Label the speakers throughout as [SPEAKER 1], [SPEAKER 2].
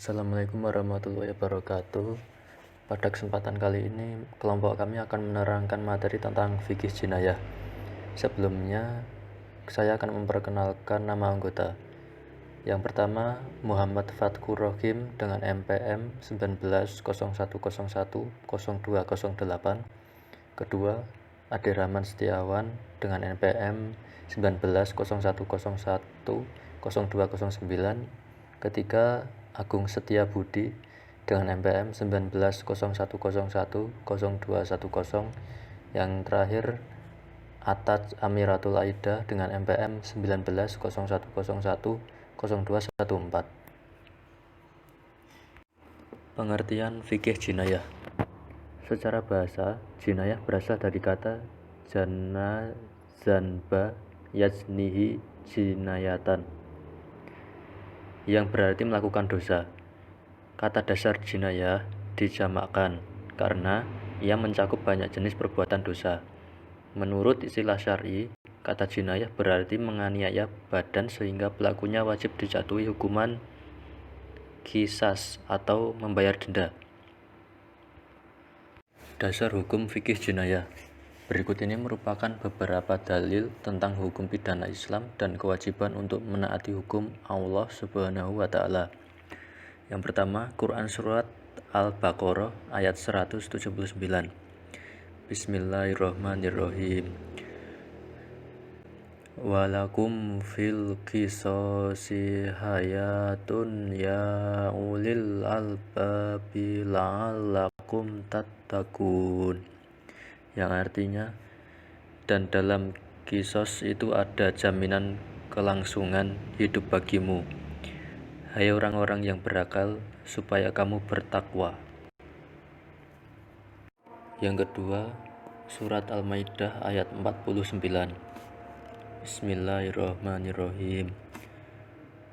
[SPEAKER 1] Assalamualaikum warahmatullahi wabarakatuh. Pada kesempatan kali ini, kelompok kami akan menerangkan materi tentang fikih jinayah. Sebelumnya, saya akan memperkenalkan nama anggota. Yang pertama, Muhammad Fatkur Rohim dengan MPM 1901010208. Kedua, Ade Rahman Setiawan dengan NPM 1901010209. Ketiga, Agung Setia Budi dengan MPM 1901010210. Yang terakhir, Ataj Amiratul Aida dengan MPM 1901010214. Pengertian fikih jinayah. Secara bahasa, jinayah berasal dari kata jana zanba yajnihi jinayatan, yang berarti melakukan dosa. Kata dasar jinayah dijamakkan karena ia mencakup banyak jenis perbuatan dosa. Menurut istilah syar'i, kata jinayah berarti menganiaya badan sehingga pelakunya wajib dijatuhi hukuman qisas atau membayar denda. Dasar hukum fikih jinayah. Berikut ini merupakan beberapa dalil tentang hukum pidana Islam dan kewajiban untuk menaati hukum Allah Subhanahu wa Ta'ala. Yang pertama, Quran Surat Al-Baqarah ayat 179. Bismillahirrahmanirrahim. Walakum fil qisasi hayatun ya ulil albabi la'allakum tattaqun, yang artinya, dan dalam kisos itu ada jaminan kelangsungan hidup bagimu, hai orang-orang yang berakal, supaya kamu bertakwa. Yang kedua, surat Al-Maidah ayat 49. Bismillahirrahmanirrahim.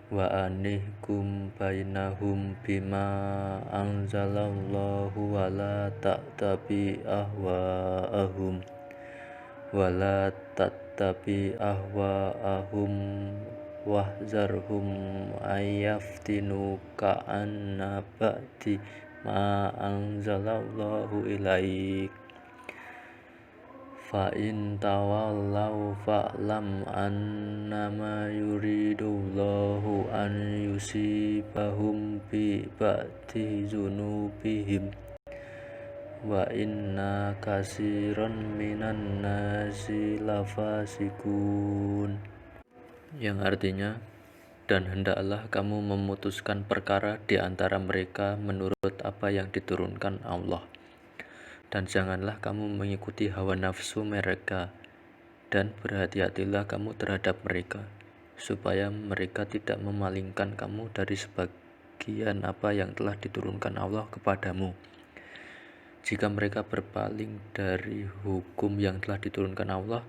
[SPEAKER 1] Wa anihkum bainahum bima anzalallahu wa la ta'tabi ahwa'ahum wahzarhum ayyaftinuka an ba'di ma anzalallahu ilaik. Fa in tawallaw fa'lam annama yuridullahu an yusibahum bi ba'di dzunubihim wa inna katsiran minan nasi lafasikun, yang artinya, dan hendaklah kamu memutuskan perkara di antara mereka menurut apa yang diturunkan Allah, dan janganlah kamu mengikuti hawa nafsu mereka, dan berhati-hatilah kamu terhadap mereka, supaya mereka tidak memalingkan kamu dari sebagian apa yang telah diturunkan Allah kepadamu. Jika mereka berpaling dari hukum yang telah diturunkan Allah,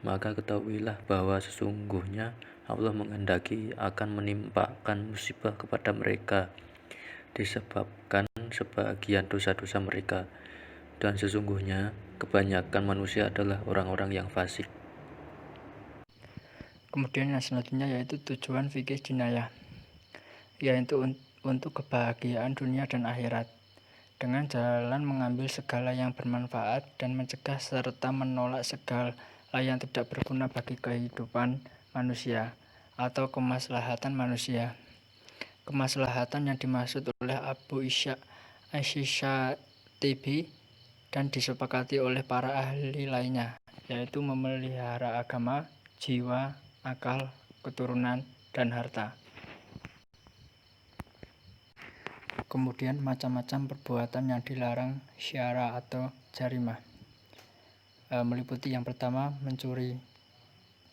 [SPEAKER 1] maka ketahuilah bahwa sesungguhnya Allah menghendaki akan menimpakan musibah kepada mereka disebabkan sebagian dosa-dosa mereka, dan sesungguhnya kebanyakan manusia adalah orang-orang yang fasik.
[SPEAKER 2] Kemudian yang selanjutnya yaitu tujuan fikih jinayah, yaitu untuk kebahagiaan dunia dan akhirat, dengan jalan mengambil segala yang bermanfaat dan mencegah serta menolak segala yang tidak berguna bagi kehidupan manusia atau kemaslahatan manusia. Kemaslahatan yang dimaksud oleh Abu Ishaq Asy-Syatibi dan disepakati oleh para ahli lainnya, yaitu memelihara agama, jiwa, akal, keturunan, dan harta. Kemudian macam-macam perbuatan yang dilarang syara atau jarimah, meliputi yang pertama mencuri,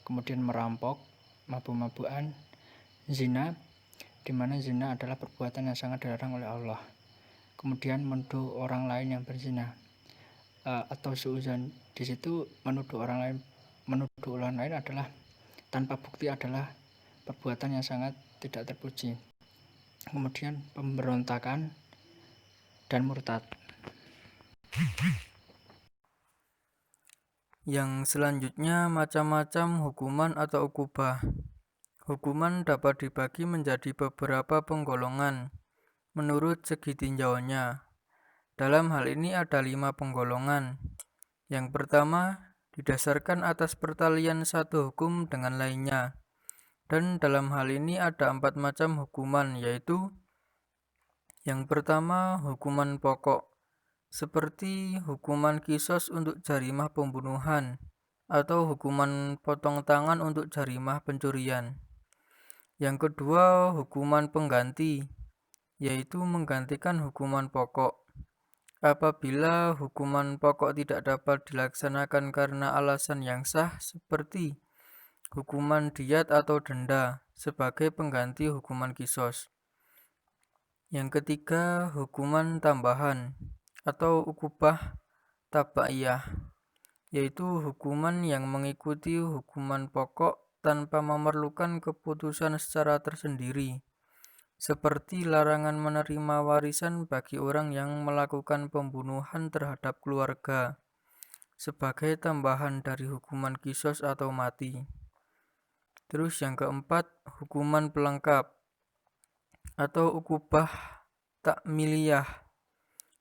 [SPEAKER 2] kemudian merampok, mabuk-mabukan, zina, di mana zina adalah perbuatan yang sangat dilarang oleh Allah. Kemudian menuduh orang lain yang berzina, atau suudzon. Di situ menuduh orang lain adalah tanpa bukti adalah perbuatan yang sangat tidak terpuji. Kemudian pemberontakan dan murtad.
[SPEAKER 3] Yang selanjutnya macam-macam hukuman atau ukubah. Hukuman dapat dibagi menjadi beberapa penggolongan, menurut segi tinjauannya. Dalam hal ini ada 5 penggolongan. Yang pertama, didasarkan atas pertalian satu hukum dengan lainnya. Dan dalam hal ini ada 4 macam hukuman, yaitu yang pertama, hukuman pokok, seperti hukuman kisos untuk jarimah pembunuhan atau hukuman potong tangan untuk jarimah pencurian. Yang kedua, hukuman pengganti, yaitu menggantikan hukuman pokok. Apabila hukuman pokok tidak dapat dilaksanakan karena alasan yang sah, seperti hukuman diat atau denda sebagai pengganti hukuman kisos. Yang ketiga, hukuman tambahan atau ukubah tabaiyah, yaitu hukuman yang mengikuti hukuman pokok tanpa memerlukan keputusan secara tersendiri, seperti larangan menerima warisan bagi orang yang melakukan pembunuhan terhadap keluarga, sebagai tambahan dari hukuman kisos atau mati. Terus yang keempat, hukuman pelengkap atau ukubah takmiliyah,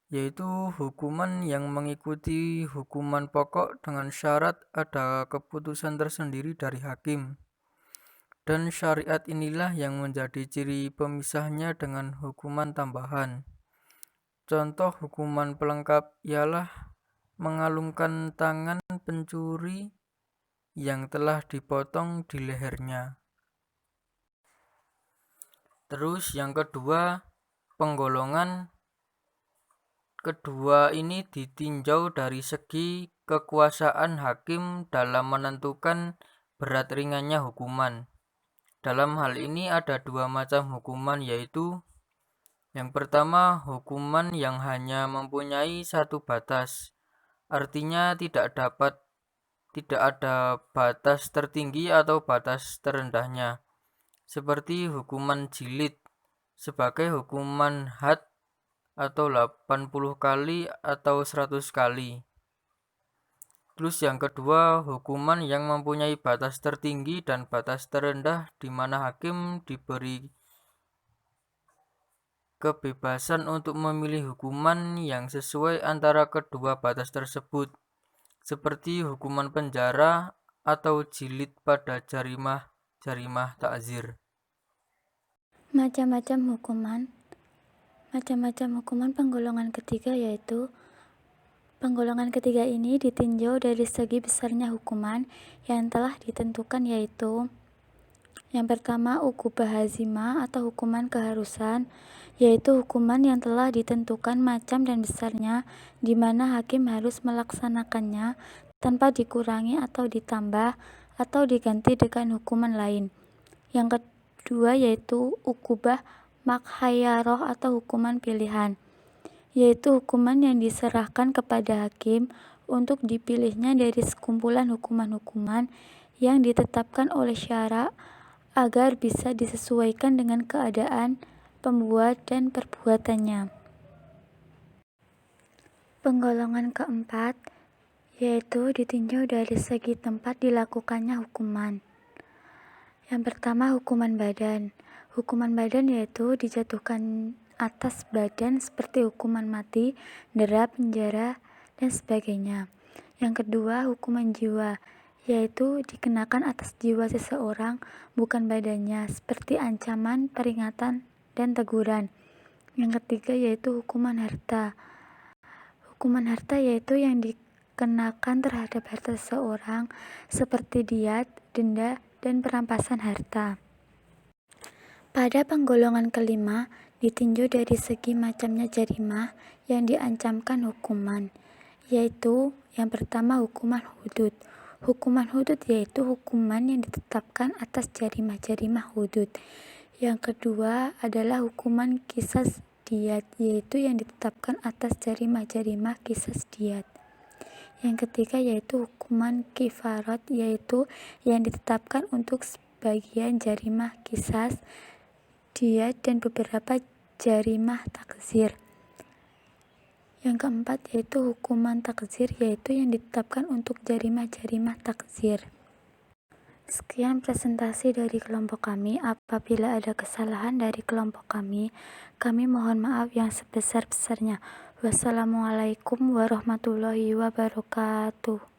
[SPEAKER 3] yaitu hukuman yang mengikuti hukuman pokok dengan syarat ada keputusan tersendiri dari hakim. Dan syariat inilah yang menjadi ciri pemisahnya dengan hukuman tambahan. Contoh hukuman pelengkap ialah mengalungkan tangan pencuri yang telah dipotong di lehernya. Terus yang kedua, penggolongan kedua ini ditinjau dari segi kekuasaan hakim dalam menentukan berat ringannya hukuman. Dalam hal ini ada 2 macam hukuman, yaitu yang pertama, hukuman yang hanya mempunyai satu batas, artinya tidak ada batas tertinggi atau batas terendahnya, seperti hukuman jilid sebagai hukuman had atau 80 kali atau 100 kali. Terus yang kedua, hukuman yang mempunyai batas tertinggi dan batas terendah, di mana hakim diberi kebebasan untuk memilih hukuman yang sesuai antara kedua batas tersebut, seperti hukuman penjara atau jilid pada jarimah takzir.
[SPEAKER 4] Macam-macam hukuman penggolongan ketiga, yaitu penggolongan ketiga ini ditinjau dari segi besarnya hukuman yang telah ditentukan, yaitu yang pertama, ukubah hazimah atau hukuman keharusan, yaitu hukuman yang telah ditentukan macam dan besarnya, di mana hakim harus melaksanakannya tanpa dikurangi atau ditambah atau diganti dengan hukuman lain. Yang kedua yaitu ukubah makhayaroh atau hukuman pilihan, yaitu hukuman yang diserahkan kepada hakim untuk dipilihnya dari sekumpulan hukuman-hukuman yang ditetapkan oleh syara agar bisa disesuaikan dengan keadaan pembuat dan perbuatannya. Penggolongan keempat yaitu ditinjau dari segi tempat dilakukannya hukuman. Yang pertama, hukuman badan. Hukuman badan yaitu dijatuhkan atas badan seperti hukuman mati, dera, penjara, dan sebagainya. Yang kedua, hukuman jiwa, yaitu dikenakan atas jiwa seseorang, bukan badannya, seperti ancaman, peringatan, dan teguran. Yang ketiga yaitu hukuman harta. Hukuman harta yaitu yang dikenakan terhadap harta seseorang, seperti diat, denda, dan perampasan harta. Pada penggolongan kelima, ditinjau dari segi macamnya jarimah yang diancamkan hukuman, yaitu yang pertama hukuman hudud. Hukuman hudud yaitu hukuman yang ditetapkan atas jarimah-jarimah hudud. Yang kedua adalah hukuman qisas diat, yaitu yang ditetapkan atas jarimah-jarimah qisas diat. Yang ketiga yaitu hukuman kifarat, yaitu yang ditetapkan untuk sebagian jarimah qisas, diat, dan beberapa jarimah takzir. Yang keempat yaitu hukuman takzir, yaitu yang ditetapkan untuk jarimah-jarimah takzir. Sekian presentasi dari kelompok kami. Apabila ada kesalahan dari kelompok kami mohon maaf yang sebesar-besarnya. Wassalamualaikum warahmatullahi wabarakatuh.